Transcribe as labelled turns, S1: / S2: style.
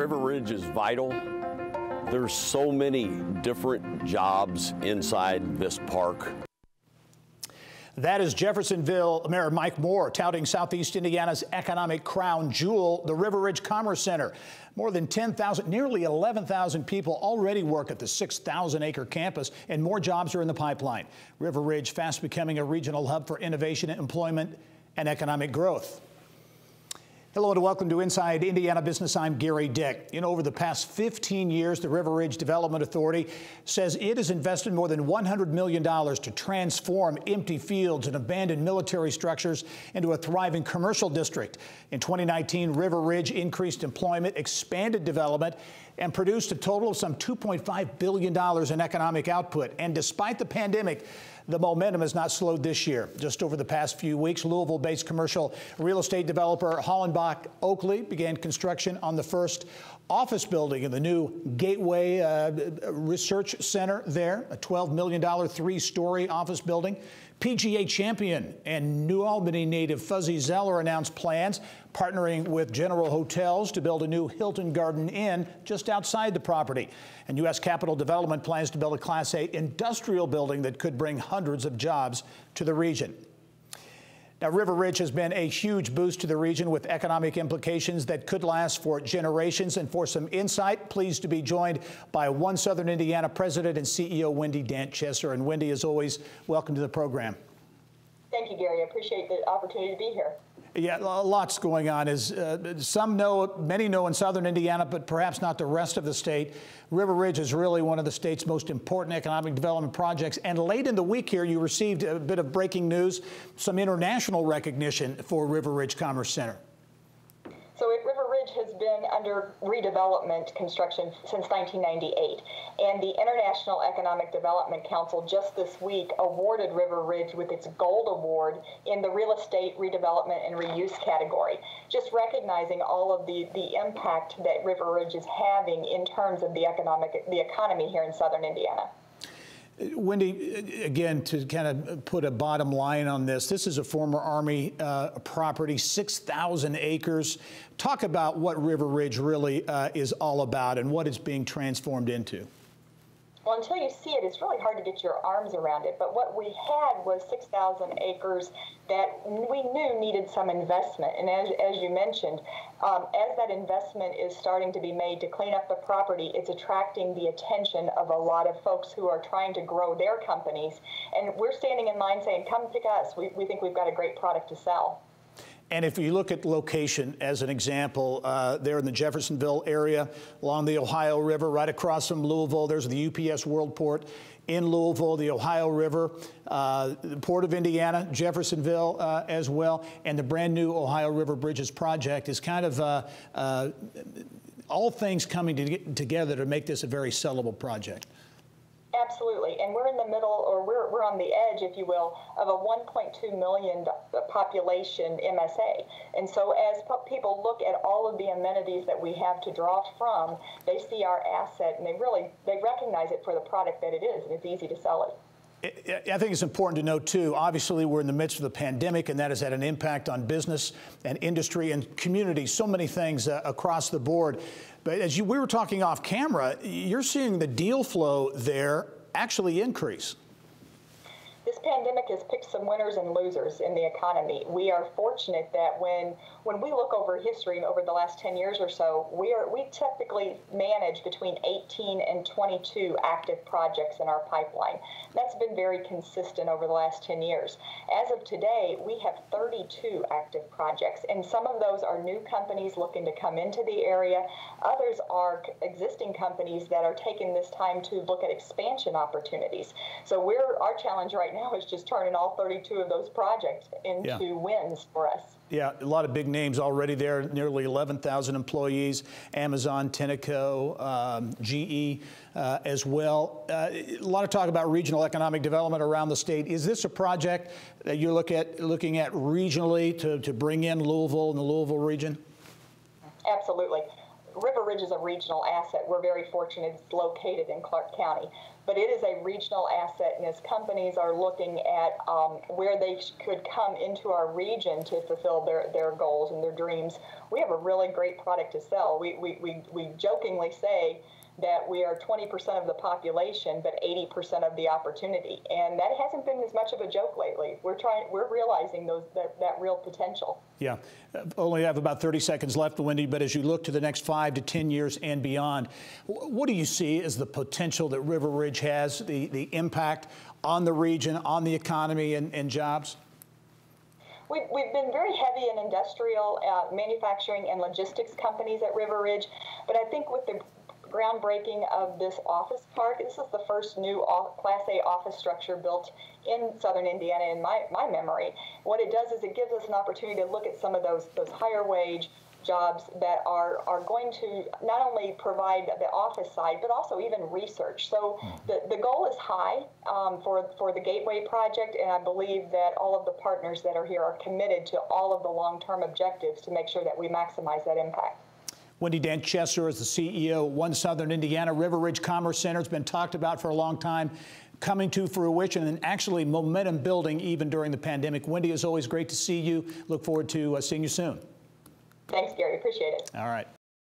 S1: River Ridge is vital. There's so many different jobs inside this park.
S2: That is Jeffersonville Mayor Mike Moore touting Southeast Indiana's economic crown jewel, the River Ridge Commerce Center. More than 10,000, nearly 11,000 people already work at the 6,000-acre campus, and more jobs are in the pipeline. River Ridge fast becoming a regional hub for innovation, employment, and economic growth. Hello and welcome to Inside Indiana Business. I'm Gary Dick. Over the past 15 years, the River Ridge Development Authority says it has invested more than $100 million to transform empty fields and abandoned military structures into a thriving commercial district. In 2019, River Ridge increased employment, expanded development, and produced a total of some $2.5 billion in economic output. And despite the pandemic, the momentum has not slowed this year. Just over the past few weeks, Louisville-based commercial real estate developer Hollenbach Oakley began construction on the first office building in the new Gateway Research Center there, a $12 million three-story office building. PGA champion and New Albany native Fuzzy Zeller announced plans, partnering with General Hotels to build a new Hilton Garden Inn just outside the property. And U.S. Capitol Development plans to build a Class A industrial building that could bring hundreds of jobs to the region. Now, River Ridge has been a huge boost to the region with economic implications that could last for generations. And for some insight, pleased to be joined by One Southern Indiana President and CEO Wendy Dant. And Wendy, as always, welcome to the program.
S3: Thank you, Gary. I appreciate the opportunity to be here.
S2: Yeah, lots going on. As some know, many know in Southern Indiana, but perhaps not the rest of the state, River Ridge is really one of the state's most important economic development projects. And late in the week here, you received a bit of breaking news, some international recognition for River Ridge Commerce Center.
S3: So River Ridge has been under redevelopment construction since 1998, and the International Economic Development Council just this week awarded River Ridge with its Gold Award in the Real Estate Redevelopment and Reuse category, just recognizing all of the impact that River Ridge is having in terms of the economy here in Southern Indiana.
S2: Wendy, again, to kind of put a bottom line on this is a former Army property, 6,000 acres. Talk about what River Ridge really is all about and what it's being transformed into.
S3: Well, until you see it, it's really hard to get your arms around it. But what we had was 6,000 acres that we knew needed some investment. And as you mentioned, as that investment is starting to be made to clean up the property, it's attracting the attention of a lot of folks who are trying to grow their companies. And we're standing in line saying, come pick us. We think we've got a great product to sell.
S2: And if you look at location as an example, there in the Jeffersonville area along the Ohio River, right across from Louisville, there's the UPS World Port in Louisville, the Ohio River, the Port of Indiana, Jeffersonville as well, and the brand new Ohio River Bridges project is kind of all things coming together to make this a very sellable project.
S3: Absolutely, and we're in the middle, or we're on the edge, if you will, of a 1.2 million population MSA. And so as people look at all of the amenities that we have to draw from, they see our asset and they recognize it for the product that it is, and it's easy to sell it.
S2: I think it's important to note, too, obviously we're in the midst of the pandemic, and that has had an impact on business and industry and community, so many things across the board. But as we were talking off camera, you're seeing the deal flow there actually increase.
S3: This pandemic has picked some winners and losers in the economy. We are fortunate that when we look over history over the last 10 years or so, we typically manage between 18 and 22 active projects in our pipeline. That's been very consistent over the last 10 years. As of today, we have 32 active projects, and some of those are new companies looking to come into the area. Others are existing companies that are taking this time to look at expansion opportunities. So our challenge right now is just turning all 32 of those projects into wins for us.
S2: Yeah, a lot of big names already there, nearly 11,000 employees, Amazon, Tenneco, GE as well. A lot of talk about regional economic development around the state. Is this a project that you're looking at regionally to bring in Louisville and the Louisville region?
S3: Absolutely. River Ridge is a regional asset. We're very fortunate it's located in Clark County, but it is a regional asset, and as companies are looking at where they could come into our region to fulfill their goals and their dreams, we have a really great product to sell. We jokingly say that we are 20% of the population, but 80% of the opportunity. And that hasn't been as much of a joke lately. We're realizing that real potential.
S2: Yeah, only have about 30 seconds left, Wendy, but as you look to the next 5 to 10 years and beyond, what do you see as the potential that River Ridge has, the impact on the region, on the economy and jobs?
S3: We've been very heavy in industrial, manufacturing, and logistics companies at River Ridge, but I think with the groundbreaking of this office park, this is the first new Class A office structure built in southern Indiana in my memory. What it does is it gives us an opportunity to look at some of those higher wage jobs that are going to not only provide the office side, but also even research. So the goal is high for the Gateway project, and I believe that all of the partners that are here are committed to all of the long-term objectives to make sure that we maximize that impact.
S2: Wendy Dant is the CEO of One Southern Indiana. River Ridge Commerce Center has been talked about for a long time, coming to fruition and actually momentum building even during the pandemic. Wendy, it's always great to see you. Look forward to seeing you soon.
S3: Thanks, Gary. Appreciate it.
S2: All right.